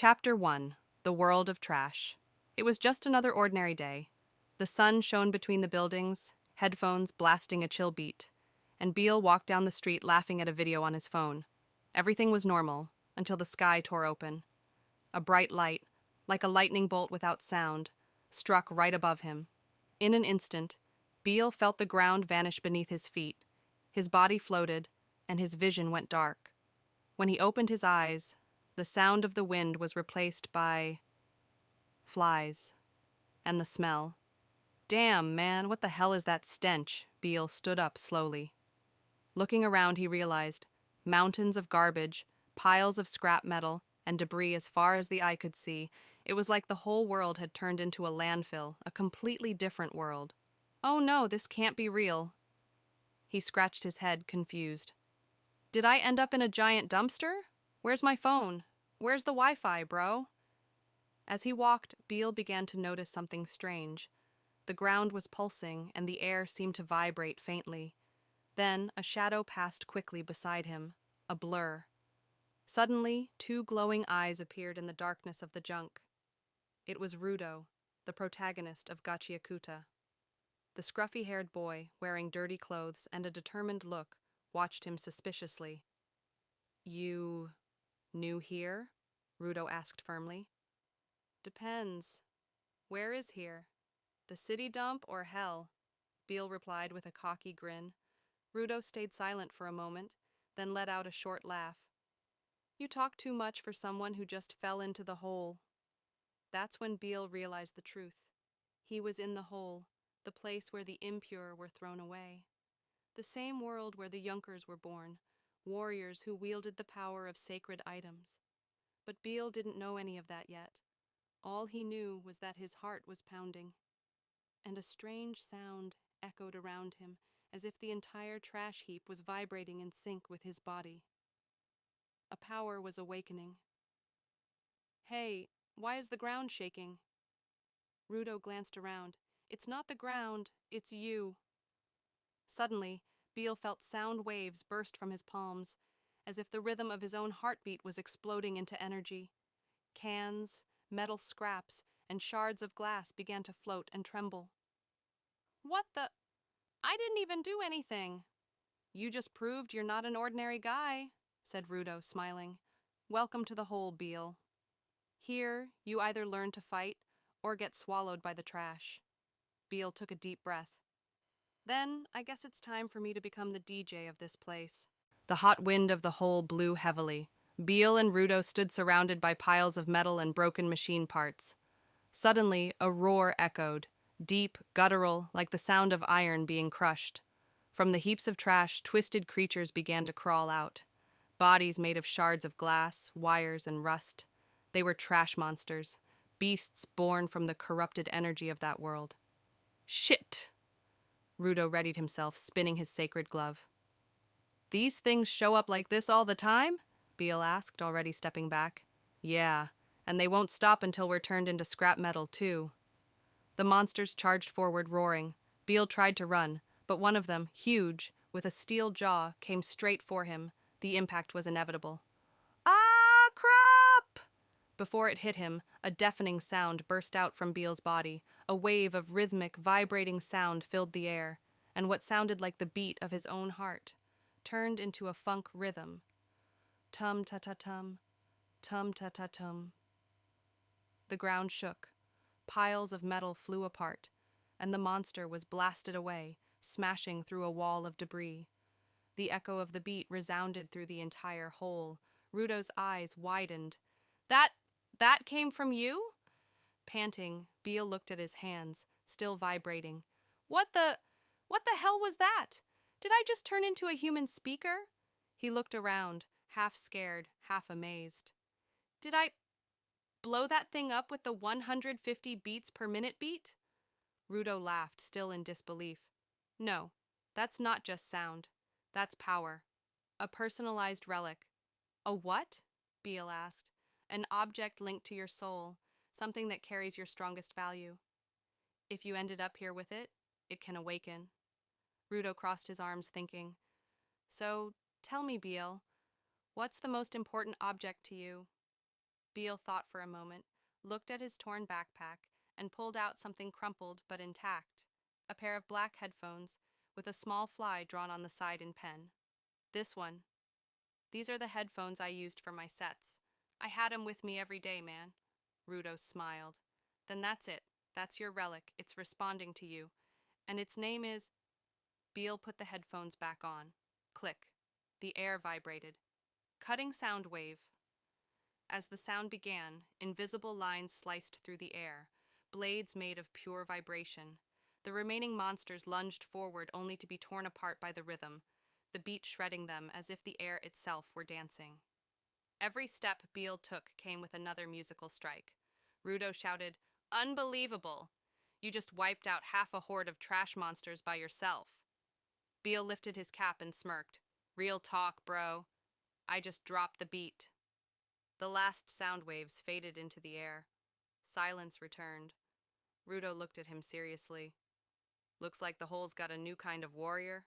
Chapter 1. The World of Trash. It was just another ordinary day. The sun shone between the buildings, headphones blasting a chill beat, and Beale walked down the street laughing at a video on his phone. Everything was normal, until the sky tore open. A bright light, like a lightning bolt without sound, struck right above him. In an instant, Beale felt the ground vanish beneath his feet. His body floated, and his vision went dark. When he opened his eyes, the sound of the wind was replaced by flies and the smell. Damn, man, what the hell is that stench? Beale stood up slowly. Looking around, he realized mountains of garbage, piles of scrap metal, and debris as far as the eye could see. It was like the whole world had turned into a landfill, a completely different world. Oh no, this can't be real. He scratched his head, confused. Did I end up in a giant dumpster? Where's my phone? Where's the Wi-Fi, bro? As he walked, Beale began to notice something strange. The ground was pulsing, and the air seemed to vibrate faintly. Then a shadow passed quickly beside him, a blur. Suddenly, two glowing eyes appeared in the darkness of the junk. It was Rudo, the protagonist of Gachiakuta. The scruffy-haired boy, wearing dirty clothes and a determined look, watched him suspiciously. You new here? Rudo asked firmly. Depends. Where is here? The city dump or hell? Beale replied with a cocky grin. Rudo stayed silent for a moment, then let out a short laugh. You talk too much for someone who just fell into the hole. That's when Beale realized the truth. He was in the hole, the place where the impure were thrown away. The same world where the Junkers were born, warriors who wielded the power of sacred items. But Beale didn't know any of that yet. All he knew was that his heart was pounding, and a strange sound echoed around him, as if the entire trash heap was vibrating in sync with his body. A power was awakening. Hey, why is the ground shaking? Rudo glanced around. It's not the ground, it's you. Suddenly, Beale felt sound waves burst from his palms, as if the rhythm of his own heartbeat was exploding into energy. Cans, metal scraps, and shards of glass began to float and tremble. What the? I didn't even do anything. You just proved you're not an ordinary guy, said Rudo, smiling. Welcome to the hole, Beale. Here, you either learn to fight or get swallowed by the trash. Beale took a deep breath. Then, I guess it's time for me to become the DJ of this place. The hot wind of the hole blew heavily. Beale and Rudo stood surrounded by piles of metal and broken machine parts. Suddenly, a roar echoed, deep, guttural, like the sound of iron being crushed. From the heaps of trash, twisted creatures began to crawl out. Bodies made of shards of glass, wires, and rust. They were trash monsters, beasts born from the corrupted energy of that world. Shit! Rudo readied himself, spinning his sacred glove. These things show up like this all the time? Beale asked, already stepping back. Yeah, and they won't stop until we're turned into scrap metal, too. The monsters charged forward, roaring. Beale tried to run, but one of them, huge, with a steel jaw, came straight for him. The impact was inevitable. Ah, crap! Before it hit him, a deafening sound burst out from Beale's body. A wave of rhythmic, vibrating sound filled the air, and what sounded like the beat of his own heart turned into a funk rhythm. Tum-ta-ta-tum, tum-ta-ta-tum. The ground shook. Piles of metal flew apart, and the monster was blasted away, smashing through a wall of debris. The echo of the beat resounded through the entire hole. Rudo's eyes widened. That came from you? Panting, Beale looked at his hands, still vibrating. What the hell was that? Did I just turn into a human speaker? He looked around, half scared, half amazed. Did I blow that thing up with the 150 beats per minute beat? Rudo laughed, still in disbelief. No, that's not just sound. That's power. A personalized relic. A what? Beale asked. An object linked to your soul, something that carries your strongest value. If you ended up here with it, it can awaken. Rudo crossed his arms, thinking. So, tell me, Beale, what's the most important object to you? Beale thought for a moment, looked at his torn backpack, and pulled out something crumpled but intact. A pair of black headphones, with a small fly drawn on the side in pen. This one. These are the headphones I used for my sets. I had 'em with me every day, man. Rudo smiled. Then that's it. That's your relic. It's responding to you. And its name is... Beale put the headphones back on. Click. The air vibrated. Cutting sound wave. As the sound began, invisible lines sliced through the air, blades made of pure vibration. The remaining monsters lunged forward only to be torn apart by the rhythm, the beat shredding them as if the air itself were dancing. Every step Beale took came with another musical strike. Rudo shouted, "Unbelievable! You just wiped out half a horde of trash monsters by yourself." Beale lifted his cap and smirked. "Real talk, bro. I just dropped the beat." The last sound waves faded into the air. Silence returned. Rudo looked at him seriously. "Looks like the hole's got a new kind of warrior."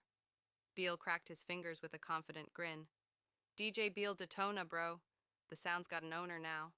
Beale cracked his fingers with a confident grin. "DJ Beale Detona, bro. The sound's got an owner now."